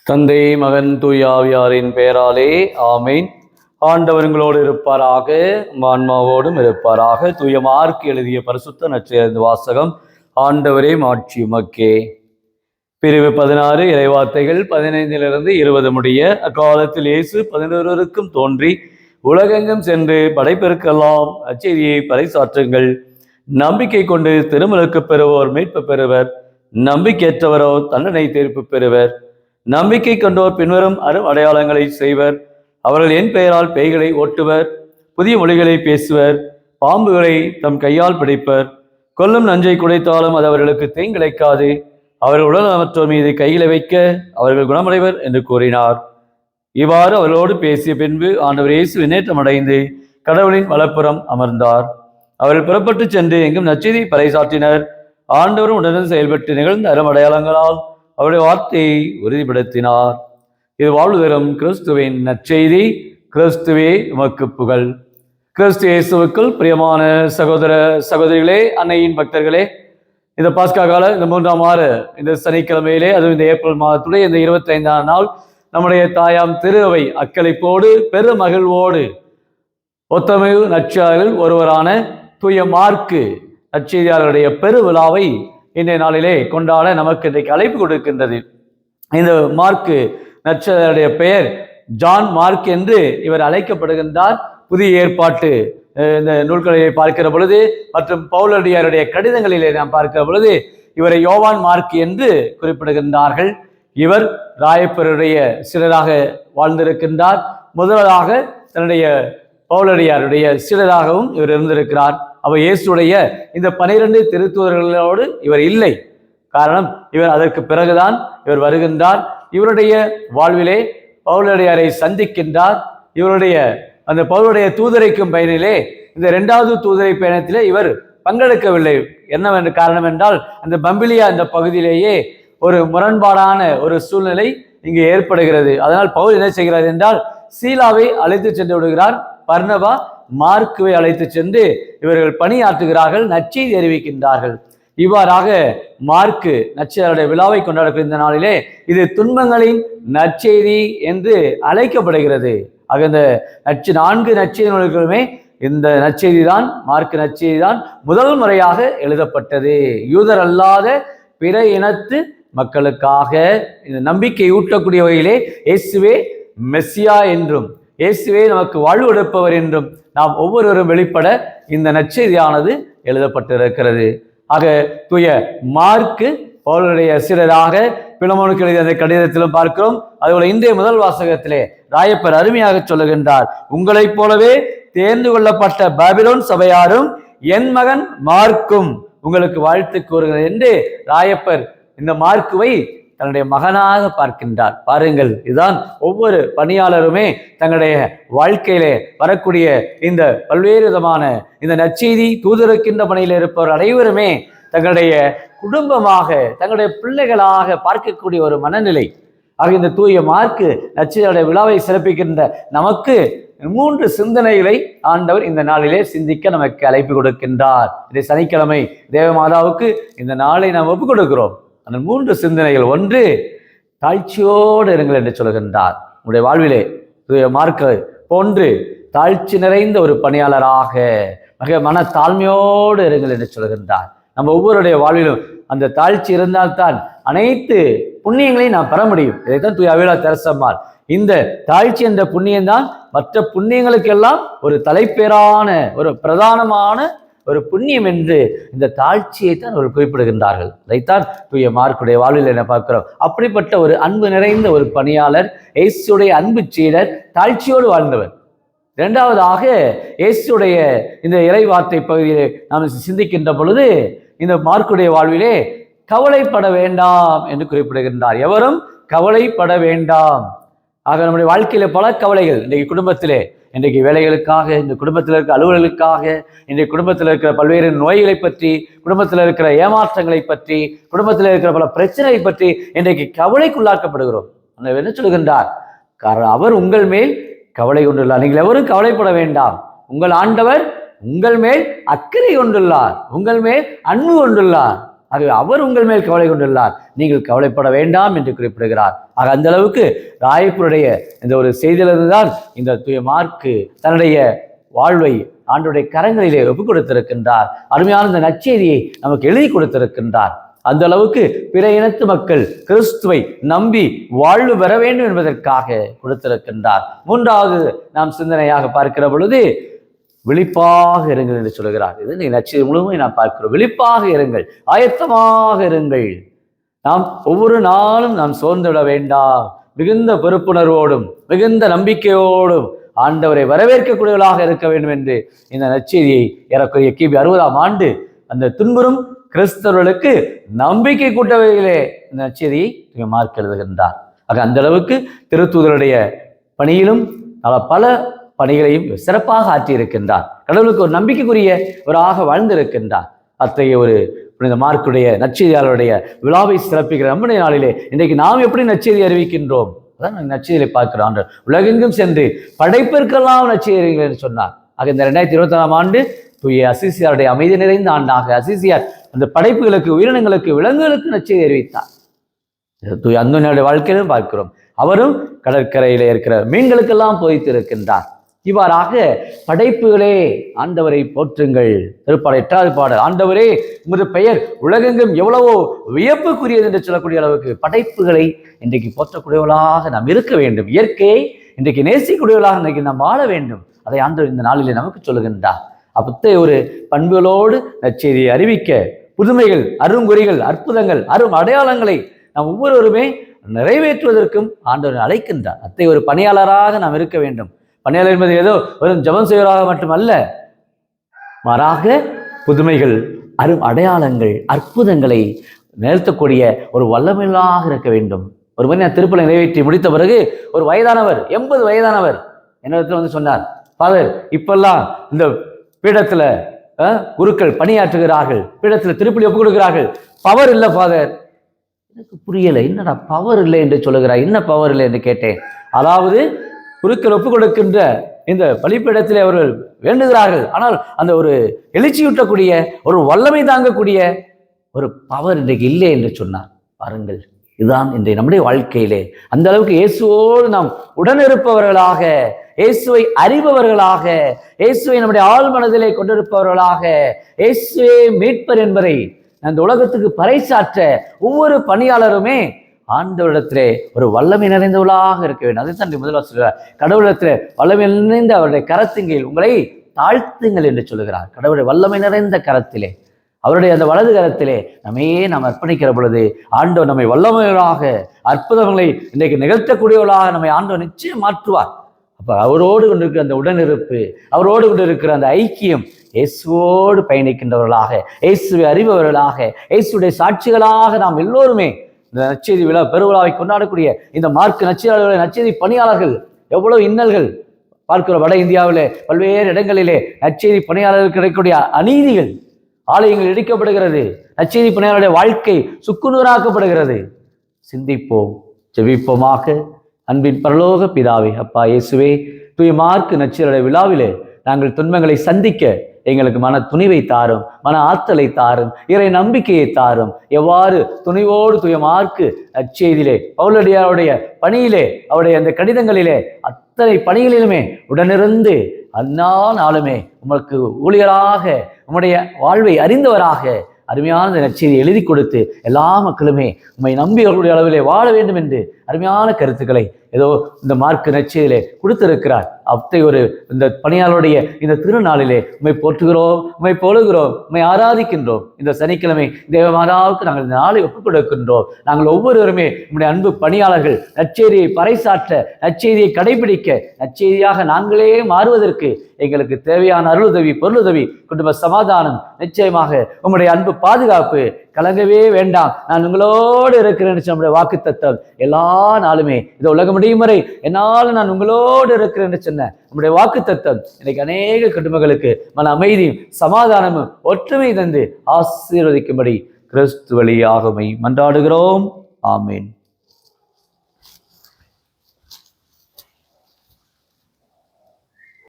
தந்தை மகன் தூயாவியாரின் பெயராலே ஆமேன். ஆண்டவர்களோடு இருப்பாராக, ஆன்மாவோடும் இருப்பாராக. தூய மார்க் எழுதிய பரிசுத்த நற்செய்தி வாசகம். ஆண்டவரே மாட்சி உமக்கே. பிரிவு 16 இறைவார்த்தைகள் 15 முடிய. அக்காலத்தில் இயேசு 11 தோன்றி உலகெங்கும் சென்று படைப்பெருக்கெல்லாம் அச்செய்தியை பறைசாற்றுங்கள். நம்பிக்கை கொண்டு திருமலுக்கு பெறுவோர் மீட்பு பெறுவர், நம்பிக்கையற்றவரோ தண்டனை தீர்ப்பு பெறுவர். நம்பிக்கை கொண்டோர் பின்வரும் அடையாளங்களை செய்வர். அவர்கள் என் பெயரால் பேய்களை ஓட்டுவர், புதிய மொழிகளை பேசுவர், பாம்புகளை தம் கையால் பிடிப்பர், கொல்லும் நஞ்சை குடைத்தாலும் அது அவர்களுக்கு தீங்கிழைக்காது, அவர்கள் உடல்நலமற்றோர் மீது கைகளை வைக்க அவர்கள் குணமடைவர் என்று கூறினார். இவ்வாறு அவர்களோடு பேசிய பின்பு ஆண்டவர் இயேசு விண்ணேற்றம் அடைந்து கடவுளின் வலப்புறம் அமர்ந்தார். அவர்கள் புறப்பட்டு சென்று எங்கும் நற்செய்தி பறைசாற்றினர். ஆண்டவரும் உடனே செயல்பட்டு நிகழ்ந்த அடையாளங்களால் அவருடைய வார்த்தையை உறுதிப்படுத்தினார். இது வாழ்வு தரும் கிறிஸ்துவின் நற்செய்தி. கிறிஸ்துவே உமக்கு புகழ். கிறிஸ்து இயேசுவுக்குள் பிரியமான சகோதர சகோதரிகளே, அன்னையின் பக்தர்களே, இந்த பாஸ்கா கால இந்த 3ஆம் வார இந்த சனிக்கிழமையிலே, அதுவும் இந்த ஏப்ரல் மாதத்துடைய இந்த 25ஆம் நாள், நம்முடைய தாயாம் திரு அவை அக்களிப்போடு பெரு மகிழ்வோடு ஒத்தமிழ் நற்செய்தியாளர்கள் ஒருவரான தூய மார்க்கு நற்செய்தியாளருடைய பெரு விழாவை இன்றைய நாளிலே கொண்டாட நமக்கு இன்றைக்கு அழைப்பு கொடுக்கின்றது. இந்த மார்க்கு நற்செய்தியாளருடைய பெயர் ஜான் மார்க் என்று இவர் அழைக்கப்படுகின்றார். புதிய ஏற்பாட்டு இந்த நூல்களிலே பார்க்கிற பொழுது மற்றும் பவுலடியாருடைய கடிதங்களிலே நாம் பார்க்கிற பொழுது இவரை யோவான் மார்க் என்று குறிப்பிடுகின்றார்கள். இவர் ராயப்பருடைய சிலராக வாழ்ந்திருக்கின்றார். முதலாக தன்னுடைய பவுலடியாருடைய சிலராகவும் இவர் இருந்திருக்கிறார். அவர் இயேசுடைய இந்த 12 திருத்தூதர்களோடு இவர் இல்லை. காரணம், இவர் அதற்கு பிறகுதான் இவர் வருகின்றார். இவருடைய வாழ்விலே பவுலடியாரை சந்திக்கின்றார். இவருடைய அந்த பவுலுடைய தூதரைக்கும் பயனிலே இந்த 2வது தூதரை பயணத்திலே இவர் பங்கெடுக்கவில்லை. என்னவென்று காரணம் என்றால், அந்த பம்பிலியா இந்த பகுதியிலேயே ஒரு முரண்பாடான ஒரு சூழ்நிலை இங்கு ஏற்படுகிறது. அதனால் பவுல் என்ன செய்கிறார் என்றால், சீலாவை அழைத்து சென்று விடுகிறார். பர்னபா மார்க்குவை அழைத்து சென்று இவர்கள் பணியாற்றுகிறார்கள், நற்செய்தி அறிவிக்கின்றார்கள். இவ்வாறாக மார்க்கு நற்செய்தியாளருடைய விழாவை கொண்டாடக்கூடிய இந்த நாளிலே இது துன்பங்களின் நற்செய்தி என்று அழைக்கப்படுகிறது. ஆக இந்த 4 நற்செய்தி நூல்களுமே இந்த நற்செய்தி தான், மார்க்கு நற்செய்தி தான் முதல் முறையாக எழுதப்பட்டது. யூதர் அல்லாத பிற இனத்து மக்களுக்காக இந்த நம்பிக்கை ஊட்டக்கூடிய வகையிலே இயேசுவே மெஸ்ஸியா என்றும் இயேசுவே நமக்கு வாழ்வு கொடுப்பவர் என்றும் நாம் ஒவ்வொருவரும் வெளிப்பட இந்த நற்செய்தியானது எழுதப்பட்டிருக்கிறது. ஆக தூய மார்க்கு பவுலுடைய சிலராக பிலமோனுக்கு எழுதிய அந்த கடிதத்திலும் பார்க்கிறோம். அதுபோல இன்றைய முதல் வாசகத்திலே ராயப்பர் அருமையாக சொல்லுகின்றார், உங்களைப் போலவே தேர்ந்து கொள்ளப்பட்ட பாபிலோன் சபையாரும் என் மகன் மார்க்கும் உங்களுக்கு வாழ்த்து கூறுகிறது என்று ராயப்பர் இந்த மார்க்குவை தன்னுடைய மகனாக பார்க்கின்றார். பாருங்கள், இதுதான் ஒவ்வொரு பணியாளருமே தங்களுடைய வாழ்க்கையிலே வரக்கூடிய இந்த பல்வேறு விதமான இந்த நற்செய்தி தூதருக்கின்ற பணியில் இருப்பவர் அனைவருமே தங்களுடைய குடும்பமாக, தங்களுடைய பிள்ளைகளாக பார்க்கக்கூடிய ஒரு மனநிலை. ஆக இந்த தூய மார்க்கு நற்செய்தியுடைய விழாவை சிறப்பிக்கின்ற நமக்கு 3 சிந்தனைகளை ஆண்டவர் இந்த நாளிலே சிந்திக்க நமக்கு அழைப்பு கொடுக்கின்றார். இதை சனிக்கிழமை தேவமாதாவுக்கு இந்த நாளை நாம் ஒப்புக் கொடுக்கிறோம். அந்த 3 சிந்தனைகள், ஒன்று, தாழ்ச்சியோடு இருங்கள் என்று சொல்கின்றார். உங்களுடைய வாழ்விலே மார்க்க போன்று தாழ்ச்சி நிறைந்த ஒரு பணியாளராக மிக மன தாழ்மையோடு இருங்கள் என்று சொல்கின்றார். நம்ம ஒவ்வொருடைய வாழ்விலும் அந்த தாழ்ச்சி இருந்தால்தான் அனைத்து புண்ணியங்களையும் நாம் பெற முடியும். இதைத்தான் தூய அவிலா தெரசம்மாள் இந்த தாழ்ச்சி என்ற புண்ணியம்தான் மற்ற புண்ணியங்களுக்கெல்லாம் ஒரு தலைப்பேரான ஒரு பிரதானமான ஒரு புண்ணியம் என்று இந்த தாழ்ச்சியை தான் அவர்கள் குறிப்பிடுகின்றார்கள். அதைத்தான் தூய மார்க்குடைய வாழ்வில் என்ன பார்க்கிறோம். அப்படிப்பட்ட ஒரு அன்பு நிறைந்த ஒரு பணியாளர், இயேசுடைய அன்பு சீடர், தாழ்ச்சியோடு வாழ்ந்தவர். 2வதாக இயேசுடைய இந்த இறை வார்த்தை பகுதியை நாம் சிந்திக்கின்ற பொழுது இந்த மார்க்குடைய வாழ்விலே கவலைப்பட வேண்டாம் என்று குறிப்பிடுகின்றார். எவரும் கவலைப்பட வேண்டாம். ஆக நம்முடைய வாழ்க்கையில பல கவலைகள், இன்றைக்கு குடும்பத்திலே, இன்றைக்கு வேலைகளுக்காக, இந்த குடும்பத்தில் இருக்கிற அலுவலர்களுக்காக, இன்றைக்கு குடும்பத்தில் இருக்கிற பல்வேறு நோய்களை பற்றி, குடும்பத்தில் இருக்கிற ஏமாற்றங்களை பற்றி, குடும்பத்தில் இருக்கிற பல பிரச்சனைகளை பற்றி இன்றைக்கு கவலைக்குள்ளாக்கப்படுகிறோம். அந்த என்ன சொல்கின்றார், காரணம் அவர் உங்கள் மேல் கவலை கொண்டுள்ளார். நீங்கள் எவரும் கவலைப்பட வேண்டாம். உங்கள் ஆண்டவர் உங்கள் மேல் அக்கறை கொண்டுள்ளார், உங்கள் மேல் அன்பு கொண்டுள்ளார். ஆகவே அவர் உங்கள் மேல் கவலை கொண்டுள்ளார், நீங்கள் கவலைப்பட வேண்டாம் என்று குறிப்பிடுகிறார். ஆக அந்த அளவுக்கு ராயப்பருடைய இந்த ஒரு செய்தியிலிருந்து தான் இந்த தூய மார்க்கு தன்னுடைய வாழ்வை ஆண்டவருடைய கரங்களிலே ஒப்புக் கொடுத்திருக்கின்றார். அருமையான இந்த நற்செய்தியை நமக்கு எழுதி கொடுத்திருக்கின்றார். அந்த அளவுக்கு பிற இனத்து மக்கள் கிறிஸ்துவை நம்பி வாழ்வு பெற வேண்டும் என்பதற்காக கொடுத்திருக்கின்றார். மூன்றாவது நாம் சிந்தனையாக பார்க்கிற பொழுது விழிப்பாக இருங்கள் என்று சொல்கிறார். இது நற்செய்தி முழுமையை நாம் பார்க்கிறோம். விழிப்பாக இருங்கள், ஆயத்தமாக இருங்கள். நாம் ஒவ்வொரு நாளும் நாம் சோர்ந்து விட வேண்டாம். மிகுந்த பொறுப்புணர்வோடும் மிகுந்த நம்பிக்கையோடும் ஆண்டவரை வரவேற்கக்கூடியவர்களாக இருக்க வேண்டும் என்று இந்த நற்செய்தியை ஏறக்குறைய கிபி 60ஆம் ஆண்டு அந்த துன்புறும் கிறிஸ்தவர்களுக்கு நம்பிக்கை கூட்டவையிலே இந்த நற்செய்தியை மார்க் எழுதுகின்றார். ஆக அந்த அளவுக்கு திருத்தூதருடைய பணியிலும் பல பணிகளையும் சிறப்பாக ஆற்றியிருக்கின்றார். கடவுளுக்கு ஒரு நம்பிக்கைக்குரியவராக வாழ்ந்திருக்கின்றார். அத்தகைய ஒரு புனித மார்க்குடைய நற்செய்தியாளருடைய விழாவை சிறப்பிக்கிற நம்முடைய நாளிலே இன்றைக்கு நாம் எப்படி நற்செய்தி அறிவிக்கின்றோம்? அதான் நற்செய்தியை பார்க்கிறோம். உலகெங்கும் சென்று படைப்பிற்கெல்லாம் நற்செய்தி என்று சொன்னார். ஆக இந்த 2024ஆம் ஆண்டு தூய அசிசியாருடைய அமைதி நிறைந்த ஆண்டாக அசிசியார் அந்த படைப்புகளுக்கு, உயிரினங்களுக்கு, விலங்குகளுக்கு நற்செய்தி அறிவித்தார். தூய அந்தோனியாருடைய வாழ்க்கையிலும் பார்க்கிறோம். அவரும் கடற்கரையிலே இருக்கிற மீன்களுக்கெல்லாம் போதித்து இருக்கின்றார். இவ்வாறாக படைப்புகளே ஆண்டவரை போற்றுங்கள். திருப்பாடல் 8வது பாடல், ஆண்டவரே உமது பெயர் உலகெங்கும் எவ்வளவோ வியப்புக்குரியது என்று சொல்லக்கூடிய அளவுக்கு படைப்புகளை இன்றைக்கு போற்றக்கூடியவர்களாக நாம் இருக்க வேண்டும். இயற்கையை இன்றைக்கு நேசிக்கூடியவர்களாக இன்றைக்கு நாம் வாழ வேண்டும். அதை ஆண்டவர் இந்த நாளிலே நமக்கு சொல்லுகின்றார். அப்பத்தே ஒரு பண்புகளோடு நற்செய்தியை அறிவிக்க புதுமைகள், அருங்குறிகள், அற்புதங்கள், அரும் அடையாளங்களை நாம் ஒவ்வொருவருமே நிறைவேற்றுவதற்கும் ஆண்டவர் அழைக்கின்றார். அத்தை ஒரு பணியாளராக நாம் இருக்க வேண்டும். பணியாளர் என்பது ஏதோ வெறும் ஜெபம் செய்வராக மட்டுமல்ல, மாறாக புதுமைகள், அரும் அடையாளங்கள், அற்புதங்களை நிறுத்தக்கூடிய ஒரு வல்லமையாக இருக்க வேண்டும். ஒரு மணி திருப்பலை நிறைவேற்றி முடித்த பிறகு ஒரு வயதானவர், 80 வயதானவர் என்னிடத்தில் வந்து சொன்னார், ஃபாதர் இப்பெல்லாம் இந்த பீடத்துல குருக்கள் பணியாற்றுகிறார்கள், பீடத்துல திருப்பலி ஒப்புக் கொடுக்கிறார்கள், பவர் இல்லை ஃபாதர். எனக்கு புரியலை, என்னடா பவர் இல்லை என்று சொல்லுகிறார், என்ன பவர் இல்லை என்று கேட்டேன். அதாவது குருக்கள் ஒப்புக் கொடுக்கின்ற இந்த பலிப்பீடத்திலே அவர்கள் வேண்டுகிறார்கள், ஆனால் அந்த ஒரு எழுச்சியூட்டக்கூடிய ஒரு வல்லமை தாங்கக்கூடிய ஒரு பவர் இன்றைக்கு இல்லை என்று சொன்னார். பாருங்கள், இதுதான் இன்றைய நம்முடைய வாழ்க்கையிலே அந்த அளவுக்கு இயேசுவோடு நாம் உடனிருப்பவர்களாக, இயேசுவை அறிபவர்களாக, இயேசுவை நம்முடைய ஆழ் மனதிலே கொண்டிருப்பவர்களாக, இயேசுவே மீட்பர் என்பதை அந்த உலகத்துக்கு பறைசாற்ற ஒவ்வொரு பணியாளருமே ஆண்டவரிடத்திலே ஒரு வல்லமை நிறைந்தவர்களாக இருக்க வேண்டும். அதைத்தான் முதல்வர் சொல்கிறார், கடவுளிடத்திலே வல்லமை நிறைந்த அவருடைய கரத்தின்கீழ் உங்களை தாழ்த்துங்கள் என்று சொல்லுகிறார். கடவுளுடைய வல்லமை நிறைந்த கரத்திலே, அவருடைய அந்த வலது கரத்திலே நாம் அர்ப்பணிக்கிற பொழுது ஆண்டவர் நம்மை வல்லமைகளாக, அற்புதங்களை இன்றைக்கு நிகழ்த்தக்கூடியவர்களாக நம்மை ஆண்டவர் நிச்சயம் மாற்றுவார். அப்போ அவரோடு கொண்டிருக்கிற அந்த உடனிருப்பு, அவரோடு கொண்டிருக்கிற அந்த ஐக்கியம், இயேசுவோடு பயணிக்கின்றவர்களாக, இயேசுவை அறிபவர்களாக, இயேசுடைய சாட்சிகளாக நாம் எல்லோருமே இந்த நற்செய்தி விழா பெருவிழாவை கொண்டாடக்கூடிய இந்த மார்க்கு நற்செய்தியாளர்கள், நற்செய்தி பணியாளர்கள் எவ்வளவு இன்னல்கள் பார்க்கிறோம். வட இந்தியாவிலே பல்வேறு இடங்களிலே நற்செய்தி பணியாளர்களுக்கு கிடைக்கக்கூடிய அநீதிகள், ஆலயங்கள் இடிக்கப்படுகிறது, நற்செய்தி பணியாளருடைய வாழ்க்கை சுக்குநூறாக்கப்படுகிறது. சிந்திப்போம், ஜெபிப்போமாக. அன்பின் பரலோக பிதாவே, அப்பா இயேசுவே, தூய மார்க்கு நற்செய்தியாளர் விழாவிலே நாங்கள் துன்பங்களை சந்திக்க எங்களுக்கு மன துணிவை தாரும், மன ஆற்றலை தாரும், இறை நம்பிக்கையை தாரும். எவ்வாறு துணிவோடு தூய மார்க்கு நற்செய்தியிலே பவுலடியாருடைய பணியிலே, அவருடைய அந்த கடிதங்களிலே, அத்தனை பணிகளிலுமே உடனிருந்து அந்நாளுமே உமக்கு ஊழியராக, உம்முடைய வாழ்வை அறிந்தவராக அருமையான நற்செய்தியை எழுதி கொடுத்து எல்லா மக்களுமே உம்மை நம்பி அவர்களுடைய அளவிலே வாழ வேண்டும் என்று அருமையான கருத்துக்களை ஏதோ இந்த மார்க்கு நற்செய்தியிலே கொடுத்திருக்கிறார். அப்படி ஒரு இந்த பணியாளருடைய இந்த திருநாளிலே உம்மை போற்றுகிறோம், உம்மை போலுகிறோம், உம்மை ஆராதிக்கின்றோம். இந்த சனிக்கிழமை தேவமாதாவுக்கு நாங்கள் இந்த நாளை ஒப்புக் கொடுக்கின்றோம். நாங்கள் ஒவ்வொருவருமே நம்முடைய அன்பு பணியாளர்கள் நற்செய்தியை பறைசாற்ற, நற்செய்தியை கடைபிடிக்க, நற்செய்தியாக நாங்களே மாறுவதற்கு எங்களுக்கு தேவையான அருளுதவி, பொருளுதவி, குடும்ப சமாதானம், நிச்சயமாக உம்முடைய அன்பு பாதுகாப்பு, கலங்கவே வேண்டாம், நான் உங்களோடு இருக்கிறேன் நம்முடைய வாக்கு தத்தம் எல்லா நாளுமே இந்த உலகம் முடியும் வரை என்னாலும் நான் உங்களோடு இருக்கிறேன் என்று சொன்ன நம்முடைய வாக்கு தத்தம் இன்னைக்கு அநேக குடும்பங்களுக்கு மன அமைதியும் சமாதானமும் ஒற்றுமை தந்து ஆசீர்வதிக்கும்படி கிறிஸ்து வழியாக மன்றாடுகிறோம். ஆமீன்.